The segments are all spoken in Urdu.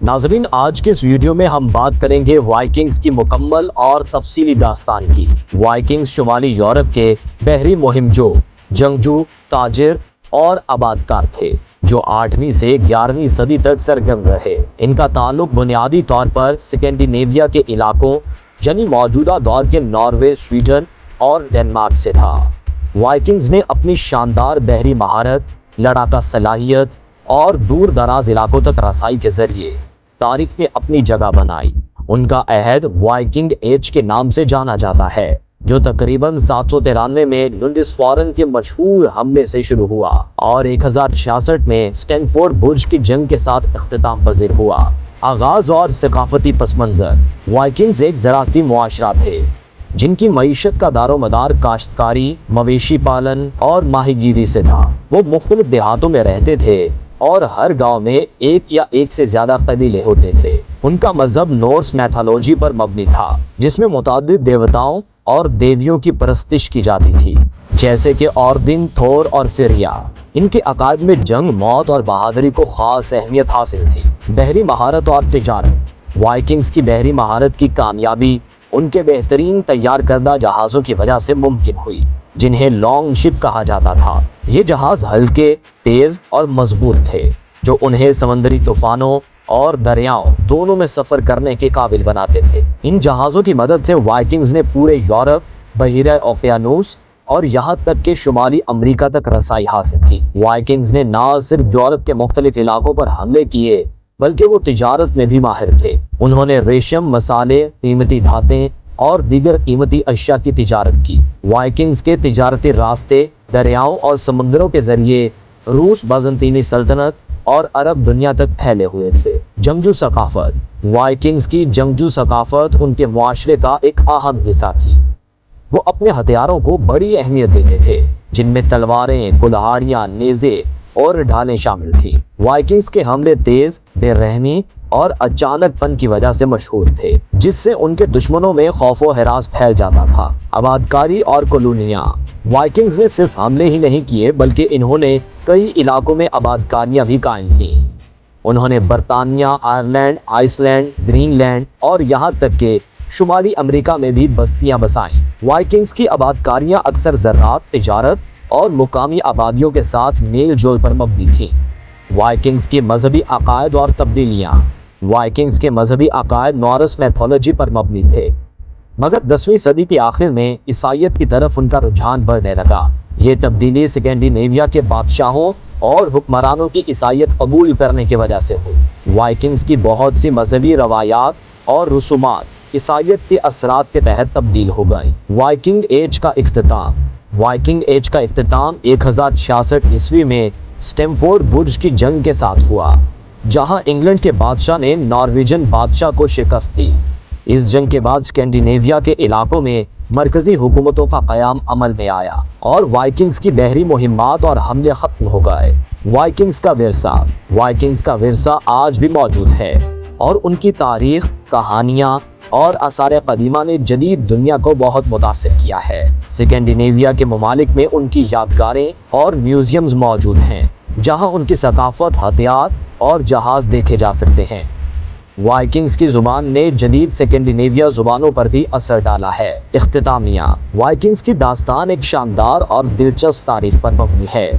ناظرین، آج کے اس ویڈیو میں ہم بات کریں گے وائکنگز کی مکمل اور تفصیلی داستان کی۔ وائکنگز شمالی یورپ کے بحری مہمجو، جنگجو، تاجر اور آبادکار تھے جو 8ویں سے 11ویں صدی تک سرگرم رہے۔ ان کا تعلق بنیادی طور پر سکینڈینیویا کے علاقوں یعنی موجودہ دور کے ناروے، سویڈن اور ڈنمارک سے تھا۔ وائکنگز نے اپنی شاندار بحری مہارت، لڑاکا صلاحیت اور دور دراز علاقوں تک رسائی کے ذریعے تاریخ میں اپنی جگہ بنائی۔ ان کا عہد وائکنگ ایج کے نام سے جانا جاتا ہے، جو تقریباً 793 میں لنڈسفارن کے مشہور حملے سے شروع ہوا اور 1066 میں اسٹینفورڈ برج کی جنگ کے ساتھ اختتام پذیر ہوا۔ آغاز اور ثقافتی پس منظر: وائکنگز ایک زراعتی معاشرہ تھے جن کی معیشت کا دار و مدار کاشتکاری، مویشی پالن اور ماہی گیری سے تھا۔ وہ مختلف دیہاتوں میں رہتے تھے اور ہر گاؤں میں ایک یا ایک سے زیادہ قبیلے ہوتے تھے۔ ان کا مذہب نورس میتھالوجی پر مبنی تھا، جس میں متعدد دیوتاؤں اور دیویوں کی پرستش کی جاتی تھی، جیسے کہ اوردن، تھور اور فریا۔ ان کے عقائد میں جنگ، موت اور بہادری کو خاص اہمیت حاصل تھی۔ بحری مہارت اور تجارت: وائکنگز کی بحری مہارت کی کامیابی ان کے بہترین تیار کردہ جہازوں کی وجہ سے ممکن ہوئی، جنہیں لانگ شپ کہا جاتا تھا۔ یہ جہاز ہلکے، تیز اور مضبوط تھے، جو انہیں سمندری طوفانوں اور دریاؤں دونوں میں سفر کرنے کے قابل بناتے تھے۔ ان جہازوں کی مدد سے وائکنگز نے پورے یورپ، بحیرہ اوقیانوس اور یہاں تک کہ شمالی امریکہ تک رسائی حاصل کی۔ وائکنگز نے نہ صرف یورپ کے مختلف علاقوں پر حملے کیے بلکہ وہ تجارت میں بھی ماہر تھے۔ انہوں نے ریشم، مسالے، قیمتی دھاتیں اور دیگر قیمتی اشیاء کی تجارت کی۔ وائکنگز کے تجارتی راستے دریاؤں اور سمندروں کے ذریعے روس، بازنطینی سلطنت اور عرب دنیا تک پھیلے ہوئے تھے۔ جنگجو ثقافت: وائکنگز کی جنگجو ثقافت ان کے معاشرے کا ایک اہم حصہ تھی۔ وہ اپنے ہتھیاروں کو بڑی اہمیت دیتے تھے، جن میں تلواریں، کلہاڑیاں، نیزے اور ڈھالیں شامل تھیں۔ وائکنگز کے حملے تیز، بے رحمی اور اچانک پن کی وجہ سے مشہور تھے، جس سے ان کے دشمنوں میں خوف و ہراس پھیل جاتا تھا۔ آبادکاری اور کالونیاں: وائکنگز نے صرف حملے ہی نہیں کیے بلکہ انہوں نے کئی علاقوں میں آبادکاریاں بھی قائم کیں۔ انہوں نے برطانیہ، Ireland, Iceland, Greenland اور یہاں تک کہ شمالی امریکہ میں بھی بستیاں بسائیں۔ وائکنگز کی آبادکاریاں اکثر زراعت، تجارت اور مقامی آبادیوں کے ساتھ میل جول پر مبنی تھیں۔ وائکنگز کی مذہبی عقائد اور تبدیلیاں: وائکنگز کے مذہبی عقائد نورس میتھولوجی پر مبنی تھے، مگر 10ویں صدی کے آخر میں عیسائیت کی طرف ان کا رجحان بڑھنے لگا۔ یہ تبدیلی سکینڈینیویا کے بادشاہوں اور حکمرانوں کی عیسائیت قبول کرنے کی وجہ سے ہوئی۔ وائکنگز کی بہت سی مذہبی روایات اور رسومات عیسائیت کے اثرات کے تحت تبدیل ہو گئیں۔ وائکنگ ایج کا اختتام: وائکنگ ایج کا اختتام 1066 عیسوی میں اسٹینفورڈ برج کی جنگ کے ساتھ ہوا، جہاں انگلینڈ کے بادشاہ نے نارویجن بادشاہ کو شکست دی۔ اس جنگ کے بعد سکینڈینیویا کے علاقوں میں مرکزی حکومتوں کا قیام عمل میں آیا اور وائکنگز کی بحری مہمات اور حملے ختم ہو گئے۔ وائکنگز کا ورثہ: وائکنگز کا ورثہ آج بھی موجود ہے اور ان کی تاریخ، کہانیاں اور آثار قدیمہ نے جدید دنیا کو بہت متاثر کیا ہے۔ سکینڈینیویا کے ممالک میں ان کی یادگاریں اور میوزیمز موجود ہیں، جہاں ان کی ثقافت، ہتھیار اور جہاز دیکھے جا سکتے ہیں۔ وائکنگز کی زبان نے جدید سکینڈینیویا زبانوں پر بھی اثر ڈالا ہے۔ اختتامیہ: وائکنگز کی داستان ایک شاندار اور دلچسپ تاریخ پر مبنی ہے،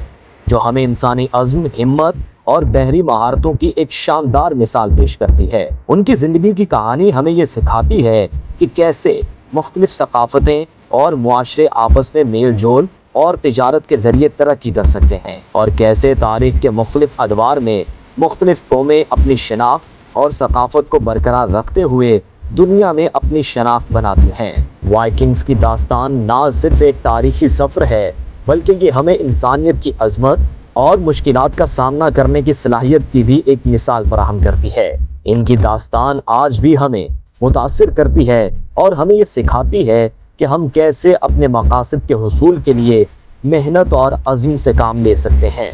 جو ہمیں انسانی عزم، ہمت اور بحری مہارتوں کی ایک شاندار مثال پیش کرتی ہے۔ ان کی زندگی کی کہانی ہمیں یہ سکھاتی ہے کہ کیسے مختلف ثقافتیں اور معاشرے آپس میں میل جول اور تجارت کے ذریعے ترقی کر سکتے ہیں، اور کیسے تاریخ کے مختلف ادوار میں مختلف قومیں اپنی شناخت اور ثقافت کو برقرار رکھتے ہوئے دنیا میں اپنی شناخت بناتی ہیں۔ وائکنگز کی داستان نہ صرف ایک تاریخی سفر ہے بلکہ یہ ہمیں انسانیت کی عظمت اور مشکلات کا سامنا کرنے کی صلاحیت کی بھی ایک مثال فراہم کرتی ہے۔ ان کی داستان آج بھی ہمیں متاثر کرتی ہے اور ہمیں یہ سکھاتی ہے کہ ہم کیسے اپنے مقاصد کے حصول کے لیے محنت اور عزم سے کام لے سکتے ہیں۔